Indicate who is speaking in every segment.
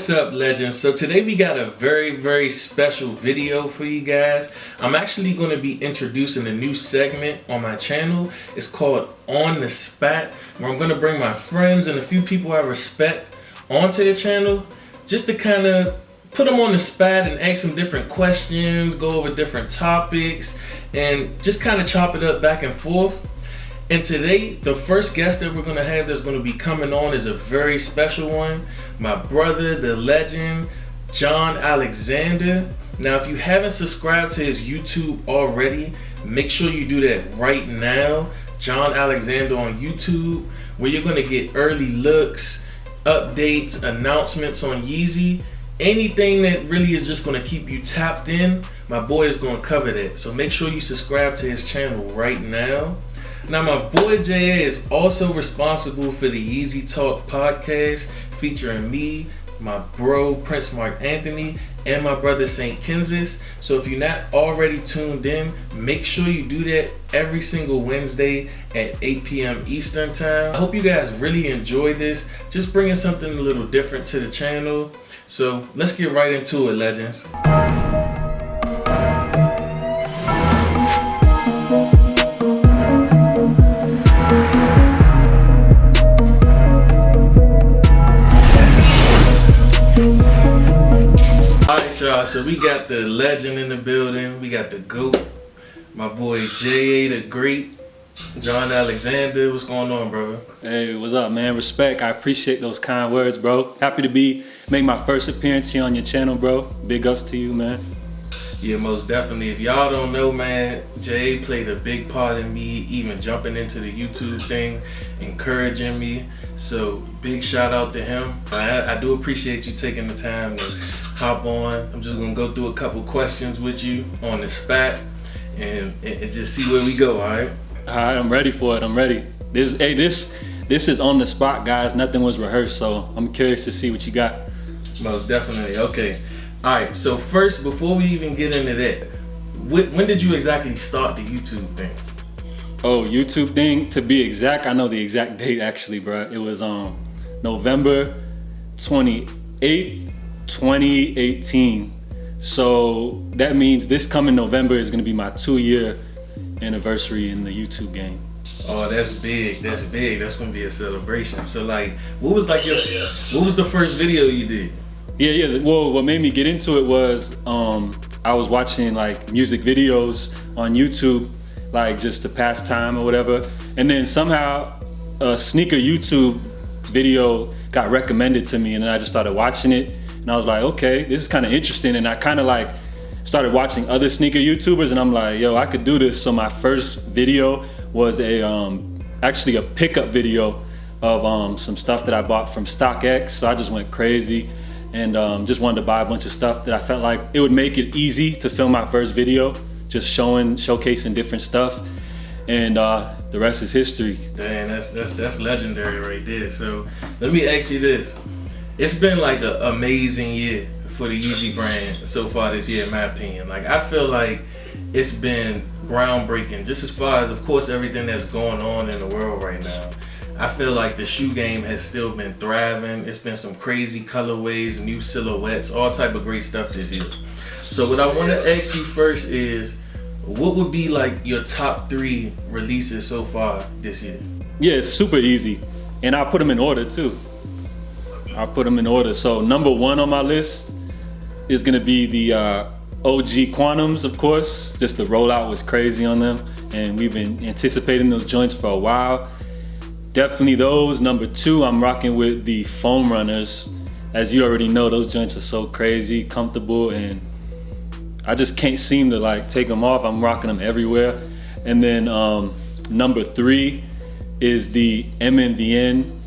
Speaker 1: What's up, legends? So today we got a very special video for you guys. I'm actually going to be introducing a new segment on my channel. It's called On the Spot, where I'm going to bring my friends and a few people I respect onto the channel just to kind of put them on the spot and ask them different questions, go over different topics, and just kind of chop it up back and forth. And today, the first guest that we're going to have that's going to be coming on is a very special one. My brother, the legend, John Alexander. Now, if you haven't subscribed to his YouTube already, make sure you do that right now. John Alexander on YouTube, where you're going to get early looks, updates, announcements on Yeezy. Anything that really is just going to keep you tapped in, my boy is going to cover that. So make sure you subscribe to his channel right now. Now, my boy J.A. is also responsible for the Yeezy Talk podcast, featuring me, my bro Prince Mark Anthony, and my brother St. Kenzis. So if you're not already tuned in, make sure you do that every single Wednesday at 8 p.m. Eastern time. I hope you guys really enjoy this. Just bringing something a little different to the channel. So let's get right into it, legends. So we got the legend in the building. We got the GOAT, my boy J.A. the Great, John Alexander. What's going on, brother?
Speaker 2: Hey, what's up, man? Respect. I appreciate those kind words, bro. Happy to make my first appearance here on your channel, bro. Big ups to you, man.
Speaker 1: Yeah, most definitely. If y'all don't know, man, Jay played a big part in me even jumping into the YouTube thing, encouraging me. So big shout out to him. I do appreciate you taking the time to hop on. I'm just gonna go through a couple questions with you on the spot and just see where we go. All right.
Speaker 2: All right, I'm ready for it. I'm ready. This is on the spot, guys. Nothing was rehearsed, so I'm curious to see what you got.
Speaker 1: Most definitely. Okay. All right, so first, before we even get into that, when did you exactly start the YouTube thing?
Speaker 2: Oh, YouTube thing, to be exact, I know the exact date actually, bro. It was November 28th, 2018. So that means this coming November is gonna be my 2-year anniversary in the YouTube game.
Speaker 1: Oh, that's big. That's big. That's gonna be a celebration. So like, what was the first video you did?
Speaker 2: Yeah. Well, what made me get into it was I was watching like music videos on YouTube, like just to pass time or whatever. And then somehow a sneaker YouTube video got recommended to me, and then I just started watching it. And I was like, okay, this is kind of interesting. And I kind of like started watching other sneaker YouTubers, and I'm like, yo, I could do this. So my first video was actually a pickup video of some stuff that I bought from StockX. So I just went crazy and just wanted to buy a bunch of stuff that I felt like it would make it easy to film my first video, just showcasing different stuff, and the rest is history.
Speaker 1: Damn, that's legendary right there. So let me ask you this: it's been like an amazing year for the Yeezy brand so far this year, in my opinion. Like, I feel like it's been groundbreaking, just as far as, of course, everything that's going on in the world right now. I feel like the shoe game has still been thriving. It's been some crazy colorways, new silhouettes, all type of great stuff this year. So what I want to ask you first is, what would be like your top 3 releases so far this year?
Speaker 2: Yeah, it's super easy. And I'll put them in order too. I'll put them in order. So number 1 on my list is gonna be the OG Quantums, of course. Just the rollout was crazy on them, and we've been anticipating those joints for a while. Definitely those. Number 2, I'm rocking with the foam runners. As you already know, those joints are so crazy, comfortable, and I just can't seem to like take them off. I'm rocking them everywhere. And then number 3 is the MNVN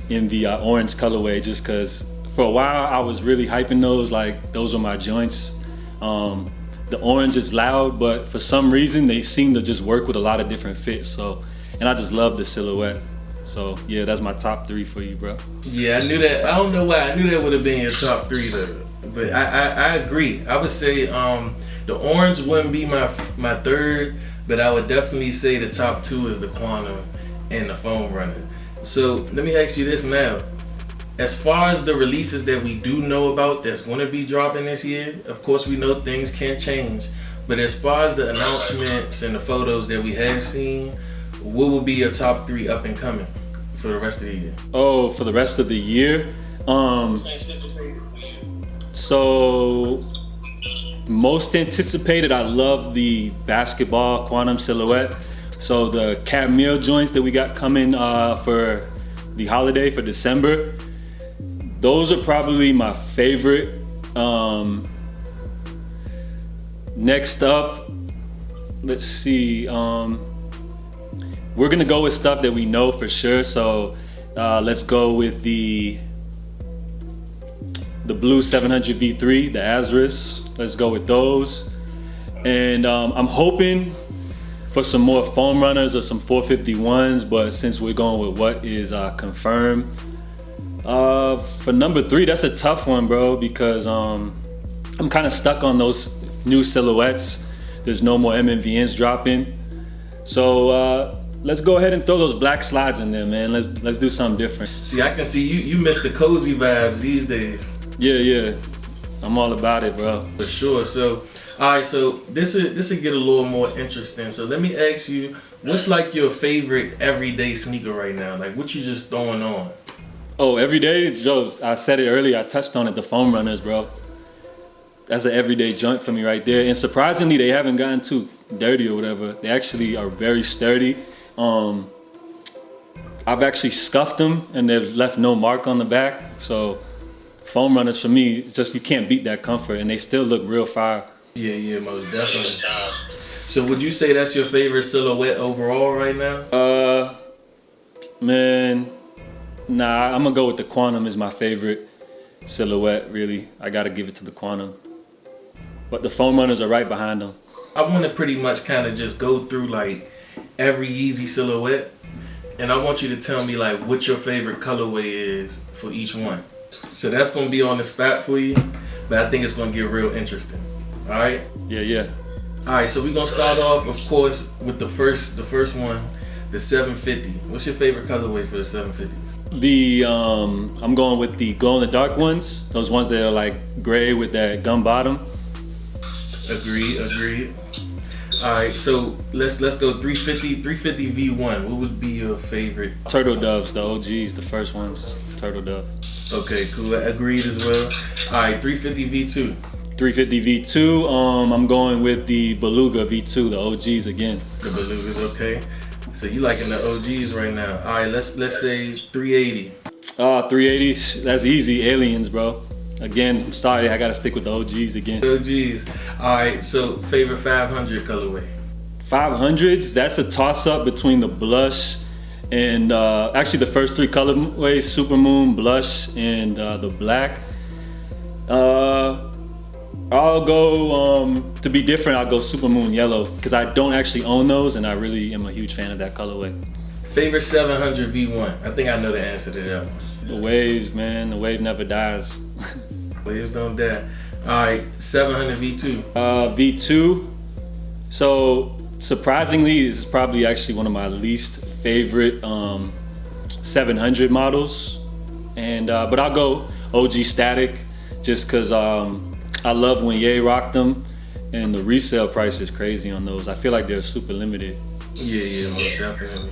Speaker 2: in the orange colorway, just cause for a while I was really hyping those, like those are my joints. The orange is loud, but for some reason they seem to just work with a lot of different fits. So, and I just love the silhouette. So yeah, that's my top 3 for you, bro.
Speaker 1: Yeah, I knew that. I don't know why I knew that would have been your top 3 though. But I agree. I would say the orange wouldn't be my 3rd, but I would definitely say the top 2 is the Quantum and the foam runner. So let me ask you this now: As far as the releases that we do know about that's going to be dropping this year, of course we know things can't change. But as far as the announcements and the photos that we have seen, what will be your top 3 up and coming for the rest of the year?
Speaker 2: Oh, for the rest of the year? So most anticipated, I love the basketball quantum silhouette. So the Cat Meal joints that we got coming for the holiday for December, those are probably my favorite. Next up, let's see. We're gonna go with stuff that we know for sure. So let's go with the blue 700 V3, the Azael. Let's go with those. And I'm hoping for some more foam runners or some 451s, but since we're going with what is confirmed. For number 3, that's a tough one, bro, because I'm kind of stuck on those new silhouettes. There's no more MMVNs dropping. So let's go ahead and throw those black slides in there, man. Let's do something different.
Speaker 1: See, I can see you miss the cozy vibes these days.
Speaker 2: Yeah. I'm all about it, bro.
Speaker 1: For sure. So, all right. So this will get a little more interesting. So let me ask you, what's like your favorite everyday sneaker right now? Like what you just throwing on?
Speaker 2: Oh, everyday, Joe. I said it earlier. I touched on it. The foam runners, bro. That's an everyday joint for me right there. And surprisingly, they haven't gotten too dirty or whatever. They actually are very sturdy. I've actually scuffed them and they've left no mark on the back. So foam runners for me, it's just you can't beat that comfort, and they still look real fire.
Speaker 1: Yeah, most definitely. So would you say that's your favorite silhouette overall right now?
Speaker 2: Man, nah, I'm gonna go with the Quantum is my favorite silhouette, really. I gotta give it to the Quantum. But the foam runners are right behind them.
Speaker 1: I want to pretty much kind of just go through like every Yeezy silhouette, and I want you to tell me like what your favorite colorway is for each one. So that's gonna be on the spot for you, but I think it's gonna get real interesting. All right?
Speaker 2: Yeah.
Speaker 1: All right, so we're gonna start off, of course, with the first one, the 750. What's your favorite colorway for the 750?
Speaker 2: I'm going with the glow in the dark ones. Those ones that are like gray with that gum bottom.
Speaker 1: Agreed. All right, so let's go 350 V1. What would be your favorite?
Speaker 2: Turtle Doves, the OGs, the first ones. Turtle Dove.
Speaker 1: Okay, cool. Agreed as well. All right, 350 V2.
Speaker 2: 350 V2. I'm going with the Beluga V2, the OGs again.
Speaker 1: The Belugas, okay. So you liking the OGs right now? All right, let's say 380.
Speaker 2: 380s. That's easy. Aliens, bro. Again, I'm sorry, I gotta stick with the OGs again.
Speaker 1: OGs. All right, so favorite 500 colorway.
Speaker 2: 500s. That's a toss-up between the blush and actually the first 3 colorways: Supermoon, blush, and the black. I'll go to be different. I'll go Supermoon yellow because I don't actually own those, and I really am a huge fan of that colorway.
Speaker 1: Favorite 700 V1. I think I know the answer to that one.
Speaker 2: The waves, man. The wave never dies.
Speaker 1: Waves don't die. All right, 700 V2.
Speaker 2: V2. So surprisingly, this is probably actually one of my least favorite 700 models, and but I'll go OG Static just because I love when Ye rocked them, and the resale price is crazy on those. I feel like they're super limited.
Speaker 1: Yeah, most definitely.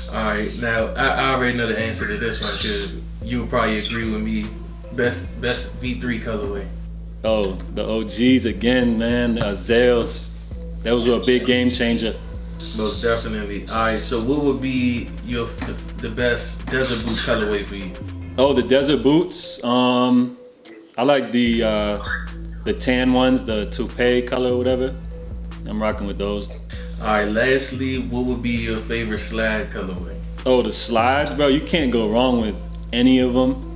Speaker 1: All right, now I already know the answer to this one because you would probably agree with me. Best V3 colorway.
Speaker 2: Oh, the OGs again, man. The Azaels. Those were a big game changer.
Speaker 1: Most definitely. All right, so what would be the best desert boot colorway for you?
Speaker 2: Oh, the desert boots. I like the tan ones, the toupee color or whatever. I'm rocking with those.
Speaker 1: All right, lastly, what would be your favorite slide colorway?
Speaker 2: Oh, the slides, bro. You can't go wrong with any of them.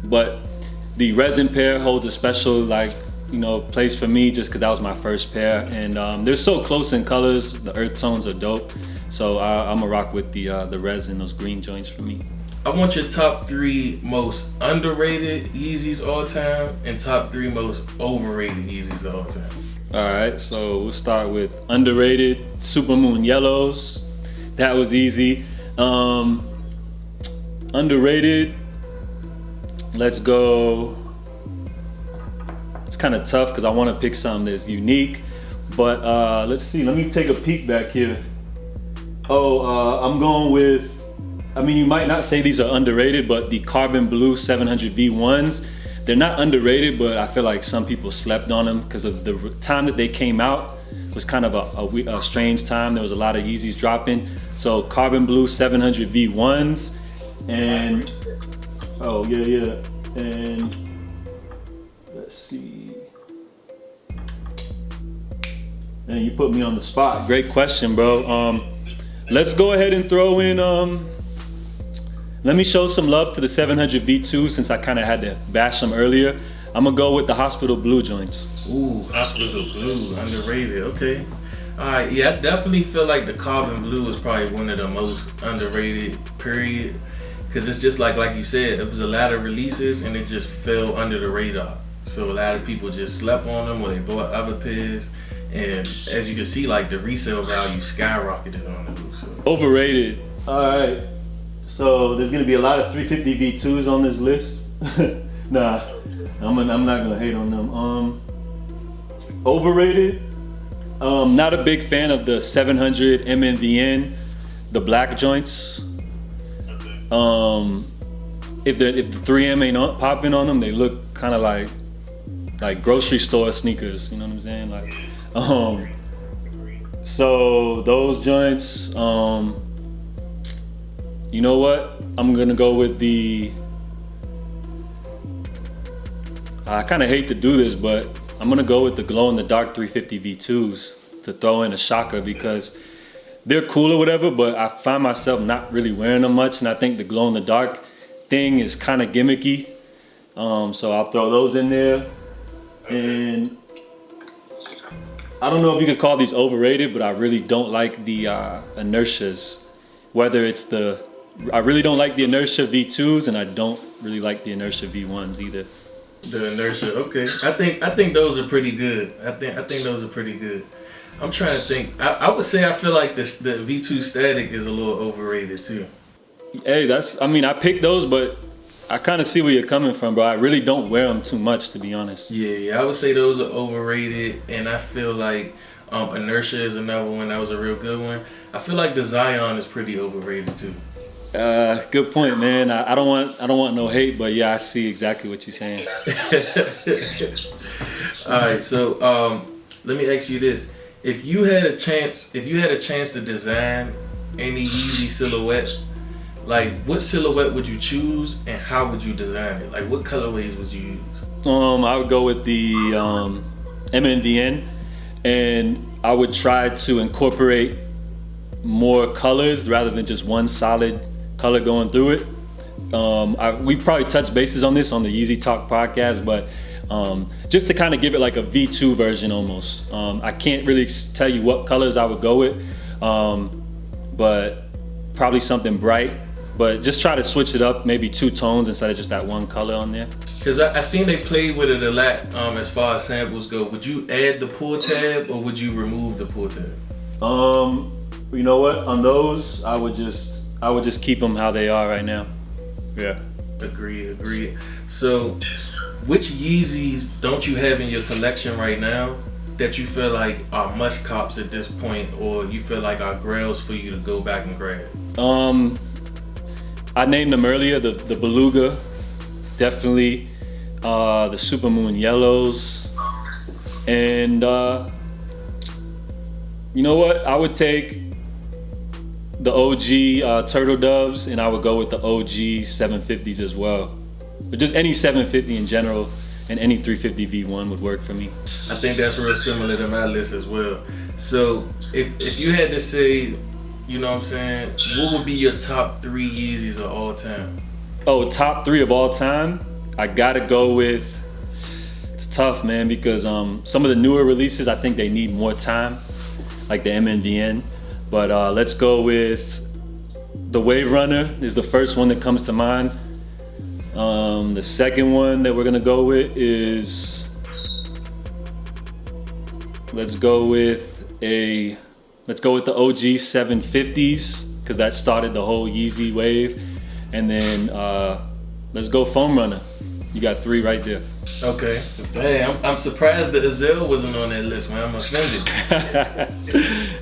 Speaker 2: But the resin pair holds a special place for me just because that was my first pair, and they're so close in colors. The earth tones are dope, so I'm gonna rock with the resin, those green joints for me.
Speaker 1: I want your top 3 most underrated Yeezys all time and top 3 most overrated Yeezys all time.
Speaker 2: All right, so we'll start with underrated Supermoon yellows. That was easy. Underrated, let's go. It's kind of tough because I want to pick something that's unique, but let's see. Let me take a peek back here. I'm going with, I mean, you might not say these are underrated, but the carbon blue 700 V1s, they're not underrated, but I feel like some people slept on them because of the time that they came out was kind of a strange time. There was a lot of Yeezys dropping. So carbon blue 700 V1s, and and let's see. And you put me on the spot. Great question, bro. Let's go ahead and throw in, let me show some love to the 700 V2 since I kind of had to bash them earlier. I'm gonna go with the hospital blue joints.
Speaker 1: Ooh, hospital blue, underrated, okay. All right, yeah, I definitely feel like the carbon blue is probably one of the most underrated, period. Because it's just like you said, it was a lot of releases and it just fell under the radar. So a lot of people just slept on them or they bought other pairs. And as you can see, like the resale value skyrocketed on those. So.
Speaker 2: Overrated. All right. So there's gonna be a lot of 350 V2s on this list. Nah, I'm not gonna hate on them. Overrated. Not a big fan of the 700 MNVN, the black joints. If the 3M ain't popping on them, they look kind of like grocery store sneakers. You know what I'm saying? Like, so those joints. You know what? I'm gonna go with the. I kind of hate to do this, but I'm gonna go with the glow in the dark 350 V2s to throw in a shocker because they're cool or whatever, but I find myself not really wearing them much, and I think the glow in the dark thing is kind of gimmicky. So I'll throw those in there. And I don't know if you could call these overrated, but I really don't like the inertias. Whether it's I really don't like the inertia V2s, and I don't really like the inertia V1s either.
Speaker 1: The inertia, okay. I think those are pretty good. I think those are pretty good. I'm trying to think. I would say I feel like the V2 static is a little overrated too.
Speaker 2: Hey, I picked those, but I kind of see where you're coming from, bro. I really don't wear them too much, to be honest.
Speaker 1: Yeah, I would say those are overrated, and I feel like inertia is another one that was a real good one. I feel like the Zion is pretty overrated too.
Speaker 2: Good point, man. I don't want no hate, but yeah, I see exactly what you're saying.
Speaker 1: All right, so let me ask you this: if you had a chance to design any Yeezy silhouette, like what silhouette would you choose, and how would you design it? Like what colorways would you use?
Speaker 2: I would go with the MNVN, and I would try to incorporate more colors rather than just one solid color going through it. We probably touched bases on this on the Yeezy Talk podcast, but just to kind of give it like a V2 version almost. I can't really tell you what colors I would go with, but probably something bright. But just try to switch it up, maybe two tones instead of just that one color on there.
Speaker 1: Because I seen they played with it a lot as far as samples go. Would you add the pull tab or would you remove the pull tab?
Speaker 2: You know what? On those, I would just keep them how they are right now. Yeah.
Speaker 1: Agreed. So, which Yeezys don't you have in your collection right now that you feel like are must cops at this point, or you feel like are grails for you to go back and grab?
Speaker 2: I named them earlier. The Beluga, definitely. The Supermoon Yellows, and you know what? I would take the OG Turtle Doves, and I would go with the OG 750s as well. But just any 750 in general, and any 350 V1 would work for me.
Speaker 1: I think that's real similar to my list as well. So if you had to say, you know what I'm saying, what would be your top 3 Yeezys of all time?
Speaker 2: Oh, top 3 of all time? I gotta go with, it's tough, man, because some of the newer releases, I think they need more time, like the MNVN. But let's go with the Wave Runner is the first one that comes to mind. The second one that we're gonna go with is, let's go with the OG 750s, because that started the whole Yeezy wave. And then let's go foam runner. You got 3 right there.
Speaker 1: Okay. Hey, I'm surprised that Azael wasn't on that list, man. I'm offended.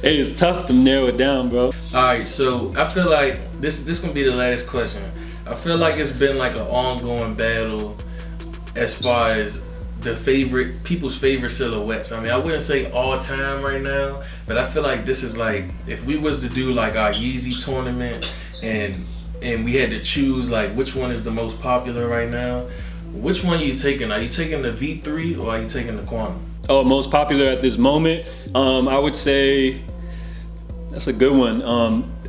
Speaker 2: Hey, it's tough to narrow it down, bro.
Speaker 1: All right, so I feel like this gonna be the last question. I feel like it's been like an ongoing battle as far as people's favorite silhouettes. I mean, I wouldn't say all time right now, but I feel like this is like, if we was to do like our Yeezy tournament and we had to choose like which one is the most popular right now, which one are you taking? Are you taking the V3 or are you taking the Quantum?
Speaker 2: Oh, most popular at this moment? I would say, that's a good one.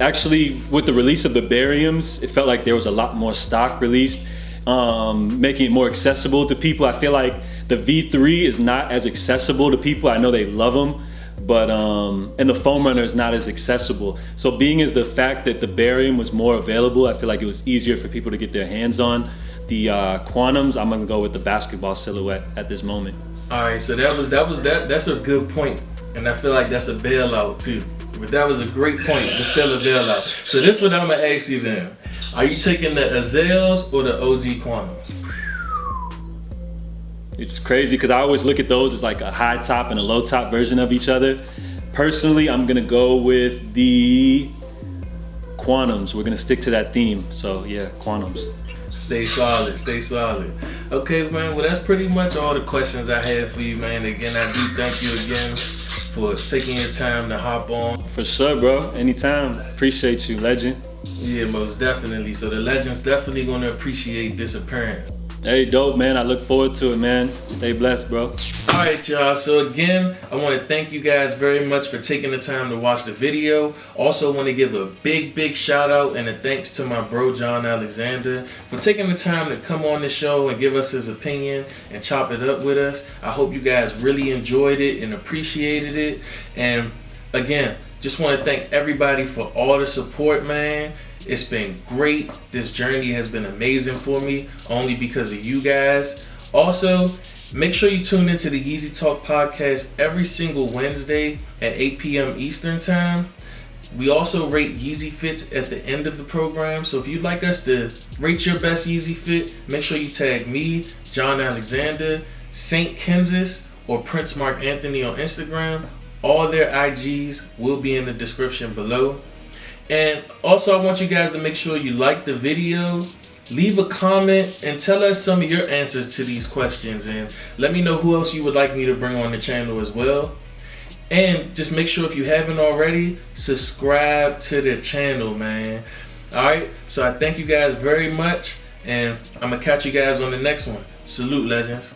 Speaker 2: Actually, with the release of the bariums, it felt like there was a lot more stock released, making it more accessible to people. I feel like the V3 is not as accessible to people. I know they love them, but and the foam runner is not as accessible. So being as the fact that the barium was more available, I feel like it was easier for people to get their hands on. The Quantums, I'm gonna go with the basketball silhouette at this moment.
Speaker 1: All right, so that's a good point, and I feel like that's a bailout too. But that was a great point, but still a bailout. So this is what I'm gonna ask you then: are you taking the Azaels or the OG Quantums?
Speaker 2: It's crazy because I always look at those as like a high top and a low top version of each other. Personally, I'm gonna go with the Quantums. We're gonna stick to that theme. So yeah, Quantums.
Speaker 1: Stay solid, stay solid. Okay, man, well, that's pretty much all the questions I had for you, man. Again, I do thank you again for taking your time to hop on.
Speaker 2: For sure, bro. Anytime. Appreciate you, legend.
Speaker 1: Yeah, most definitely. So the legend's definitely gonna appreciate this appearance.
Speaker 2: Hey, dope, man. I look forward to it, man. Stay blessed, bro.
Speaker 1: All right, y'all. So again, I want to thank you guys very much for taking the time to watch the video. Also want to give a big shout out and a thanks to my bro, John Alexander, for taking the time to come on the show and give us his opinion and chop it up with us. I hope you guys really enjoyed it and appreciated it. And again, just want to thank everybody for all the support, man. It's been great. This journey has been amazing for me, only because of you guys. Also, make sure you tune into the Yeezy Talk podcast every single Wednesday at 8 p.m. Eastern Time. We also rate Yeezy Fits at the end of the program. So if you'd like us to rate your best Yeezy Fit, make sure you tag me, John Alexander, St. Kansas, or Prince Mark Anthony on Instagram. All their IGs will be in the description below. And also, I want you guys to make sure you like the video, leave a comment, and tell us some of your answers to these questions. And let me know who else you would like me to bring on the channel as well. And just make sure, if you haven't already, subscribe to the channel, man. Alright, so I thank you guys very much, and I'm going to catch you guys on the next one. Salute, legends.